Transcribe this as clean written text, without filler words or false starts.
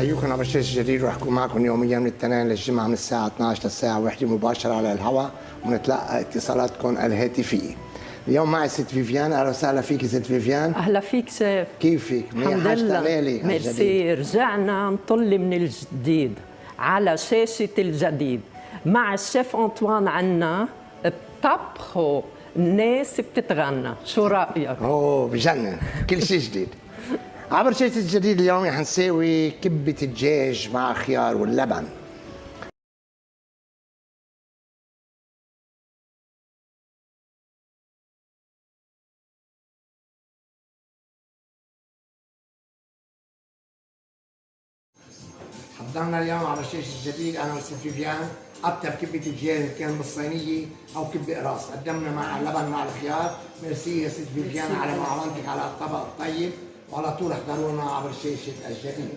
بحييكم على الشاشة الجديد، ورح أكون معكم يوميا من الاثنين للجمعة من الساعة 12 للساعة 1 مباشرة على الهواء، ونتلقى اتصالاتكم الهاتفية. اليوم معي ست فيفيان. أهلا وسهلا فيك ست فيفيان. أهلا فيك سيف. كيفك؟ الحمد لله. ميرسي. رجعنا نطل من الجديد على شاشة الجديد مع الشيف أنطوان. عنا بطبخوا الناس بتتغنى، شو رأيك؟ أوه بجنن، كل شيء جديد. عبر شاشة الجديد اليوم رح نساوي كبة الدجاج مع خيار واللبن. حضرنا اليوم على الشاشة الجديد أنا وست فيفيان أطيب كبة دجاج كان بالصينية أو كبة قراص. قدمنا مع اللبن مع الخيار. ميرسي يا ست فيفيان على معاونتك على الطبق الطيب، وعلى طول احضرونا عبر شاشة الجديد.